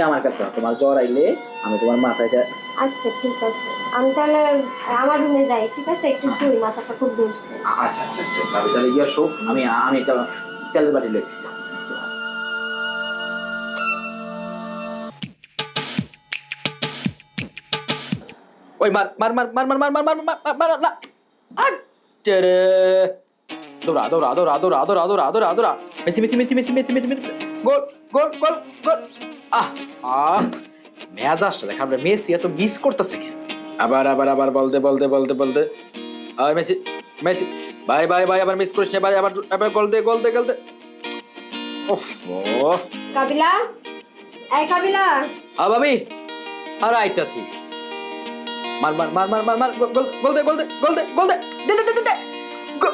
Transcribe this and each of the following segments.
আমার কাছে তোমার জ্বর আইলে আমি তোমার মাথায়। আচ্ছা ঠিক আছে, আমি তাহলে আমার রুমে যাই। ঠিক আছে, একটু শুই, মাথাটা খুব ধরছে। আচ্ছা আচ্ছা আচ্ছা ভাবি তাহলে গিয়ে শো। আমি আমি একটা তেলের বাটি লেছি। ওই মার মার মার মার মার মার মার মার মার মার না। আচ্ছা রে, দৌড়া দৌড়া দৌড়া দৌড়া দৌড়া দৌড়া দৌড়া দৌড়া। Messi Messi Messi Messi Messi Messi Messi, goal goal goal goal. আহ আহ মেজাজটা দেখ, আমরা মেসি এত মিস করতেছে কেন? আবার আবার আবার বলতে বলতে বলতে বলতে আয় Messi Messi bye bye bye, আবার মিস করিস না ভাই, আবার আবার গোল দে গোল দে গোল দে। ওহ ও কাবিলা, এই কাবিলা। ভাবি আর আইতাছি। মার মার মার মার মার মার, গোল গোল দে গোল দে গোল দে গোল দে দে দে দে দে গোল।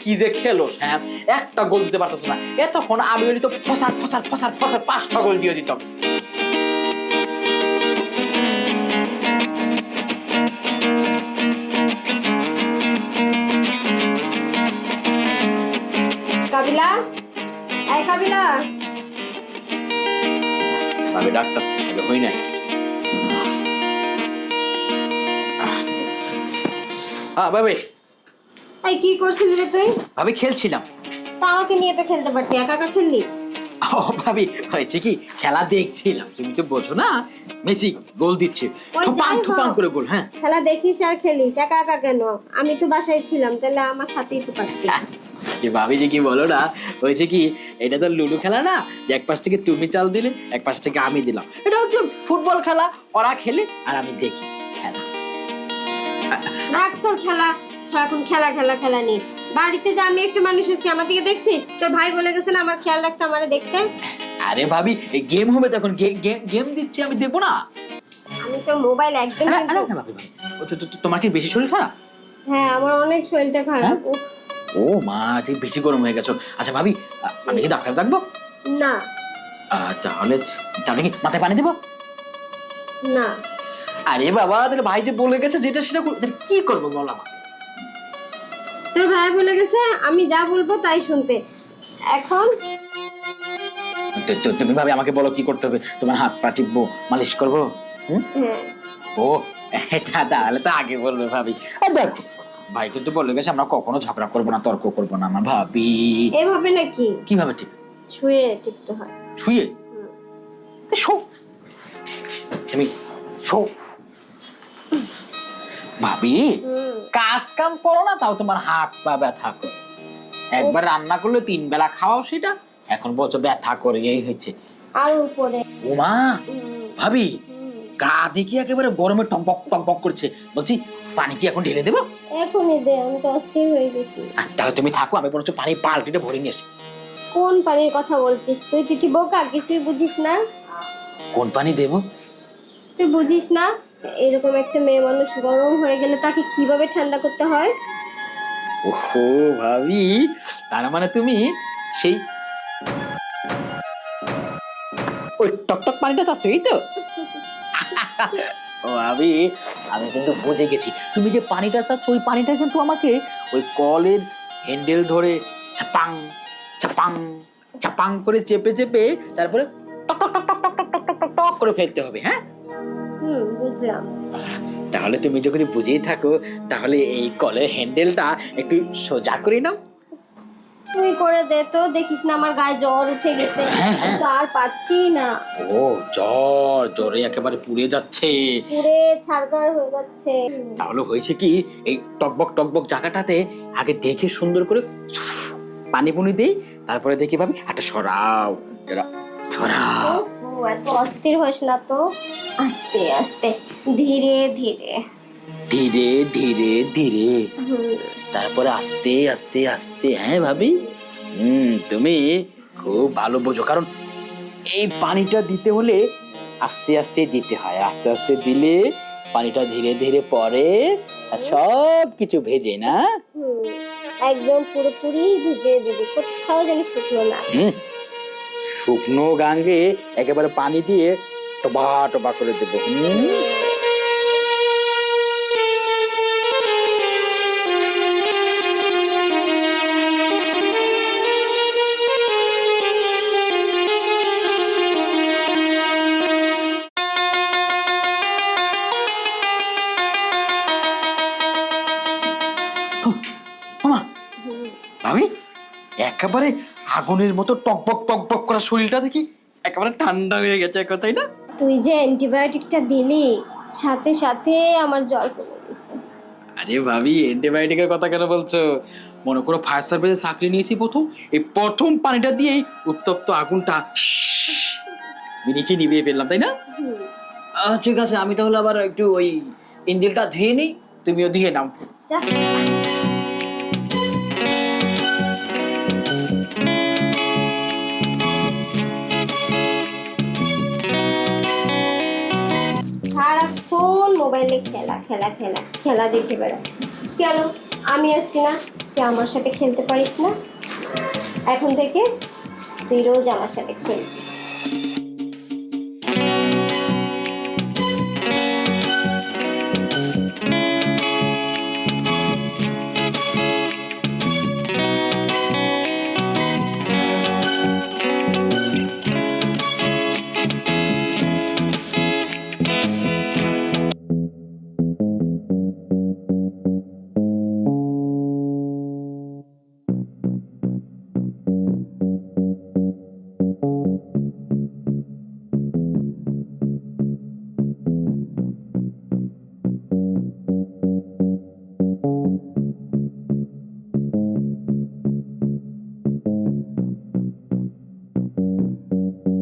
কি যে খেলো শ্যাম, একটা গোল দিতে পারতেছ না। এতক্ষণ আমি ওই তো ফসার ফসার ফসার ফসার 5টা গোল দিয়ে দিতাম। কাবিলা, এই কাবিলা। আমি ডাকতেছি, হই নাই। ভাবি এই কি করছিলি রে তুই? ভাবি খেলছিলাম। তা আমাকে নিয়ে তো খেলতে পারতি, একা একা খেললি। ও ভাবি হয়েছে কি, খেলা দেখছিলাম, তুমি তো বোঝো না। মেসি গোল দিচ্ছে, ঠুপাং ঠুপাং করে গোল। হ্যাঁ খেলা দেখিস আর খেলিস, একা একা কেন? আমি তো বাসায় ছিলাম, তাহলে আমার সাথেই তো পারতি। যে ভাবি যে কি বলো না, হয়েছে কি, এটা তো লুডো খেলা না যে এক পাশ থেকে তুমি চাল দিলে এক পাশ থেকে আমি দিলাম। এটা হচ্ছে ফুটবল খেলা, ওরা খেলে আর আমি দেখি খেলা। রাখ তোর খেলা, সারাক্ষণ খেলা খেলা খেলা নেই। বাড়িতে যে আমি একটা মানুষ আছি, আমার দিকে দেখছিস? তোর ভাই বলে গেছে না আমার খেয়াল রাখতে, আমারে দেখতে। আরে ভাবি এই গেম হবে তখন, গেম দিচ্ছি আমি দেখবো না। আমি তোর মোবাইল একদম। তোমার কি বেশি শরীর খারাপ? হ্যাঁ আমার অনেক শরীরটা খারাপ। ও মা, তুমি বেশি গরম হয়ে গেছো। আচ্ছা ভাবি, আমি কি ডাক্তার ডাকবো? না তাহলে তাহলে কি মাথায় পানি দেবো? না। আরে বাবা, তাহলে ভাই যে বলে গেছে যেটা সেটা কি করবো বল আমাকে। তোর ভাই বলে গেছে আমি যা বলবো তাই শুনতে। এখন তুমি ভাবি আমাকে বলো কি করতে হবে। তোমার হাত পা টিপবো, মালিশ করবো? হ্যাঁ। ও এটা তাহলে তো আগে বলবে ভাবি। আর দেখো ভাই কিন্তু বলে গেছে আমরা কখনো ঝগড়া করবো না, তর্ক করবো না। আমার ভাবি এভাবে নাকি? কিভাবে ঠিক? শুয়ে টিপতে হয়। শুয়ে? শো তুমি শো। ভাবি কাজ কাম করো না, তাও তোমার হাত পা ব্যথা করে। একবার রান্না করলে 3 বেলা খাওয়াও, সেটা এখন বলছো ব্যথা করে। এই হয়েছে আর উপরে ওমা ভাবি গা দেখি একেবারে গরমে টকবক টকবক করছে। বলছি পানি কি এখন ঢেলে দেবো? এখনই দে, আমি তো অস্থির হয়ে গেছি। তাহলে তুমি থাকো, আমি বরঞ্চ পানি বালতিতে ভরে নিয়ে আসি। কোন পানির কথা বলছিস তুই? তুই কি বোকা, কিছুই বুঝিস না? কোন পানি দেবো? তুই বুঝিস না এরকম একটা মেয়ে মানুষ গরম হয়ে গেলে তাকে কিভাবে ঠান্ডা করতে হয়? ওহো ভাবি, তার মানে তুমি সেই ওই টকটক পানিটা চাচ্ছ, এই তো? ও ভাবি, আমি কিন্তু বুঝে গেছি। তুমি যে পানিটা চাচ্ছ ওই পানিটা কিন্তু আমাকে ওই কলের হ্যান্ডেল ধরে চাপাং চাপাং চাপাং করে চেপে চেপে তারপরে টক টক টক টক টক টক টক টক টক করে ফেলতে হবে। হ্যাঁ বুঝলাম। তাহলে তুমি যদি বুঝেই থাকো, তাহলে এই কলের হ্যান্ডেলটা একটু সোজা করে নাও। তুই করে দে তো, দেখিস না আমার গায়ে জ্বর উঠে গেছে, আর পাচ্ছি না। ও জ্বরে একেবারে পুড়ে যাচ্ছে, পুড়ে ছারখার হয়ে যাচ্ছে। তাহলে হয়েছে কি, এই টকবক টকবক জায়গাটাতে আগে দেখে সুন্দর করে পানি পুনি দেই, তারপরে দেখি ভাবি একটা সরাও সরাও। এত অস্থির হোস না তো, আস্তে আস্তে ধীরে ধীরে। ধীরে ধীরে ধীরে, তারপরে আস্তে আস্তে আস্তে। হ্যাঁ ভাবি, তুমি খুব ভালো বোঝো, কারণ এই পানিটা দিতে হলে আস্তে আস্তে দিতে হয়। আস্তে আস্তে দিলে পানিটা ধীরে ধীরে পড়ে আর সব কিছু ভেজে না। একদম পুরোপুরি ভিজিয়ে দিবি, কোথাও যেন শুকনো না। শুকনো গাঙ্গে একেবারে পানি দিয়ে টবা টবা করে দেবো। মামা, ভাবি একেবারে আগুনের মতো টকবক টকবক করা শরীরটা দেখি একেবারে ঠান্ডা হয়ে গেছে, তাই না? তুই যে অ্যান্টিবায়োটিকটা দিলি, সাথে সাথে আমার জ্বর কমে গেছে। আরে ভাবি, অ্যান্টিবায়োটিকের কথা কেন বলছো? মনে করো ফায়ার সার্ভিসে চাকরি নিয়েছি প্রথম পানিটা দিয়েই উত্তপ্ত আগুনটা নিচে নিভিয়ে ফেললাম, তাই না? ঠিক আছে, আমি তাহলে আবার একটু ওই ইঞ্জিনটা ধুয়ে নিই, তুমিও ধুয়ে নাও। যা। সারাক্ষণ মোবাইলে খেলা খেলা খেলা খেলা দেখে বেড়া। কেন আমি আসছি না, তুই আমার সাথে খেলতে পারিস না? এখন থেকে তুই রোজ আমার সাথে খেলবি।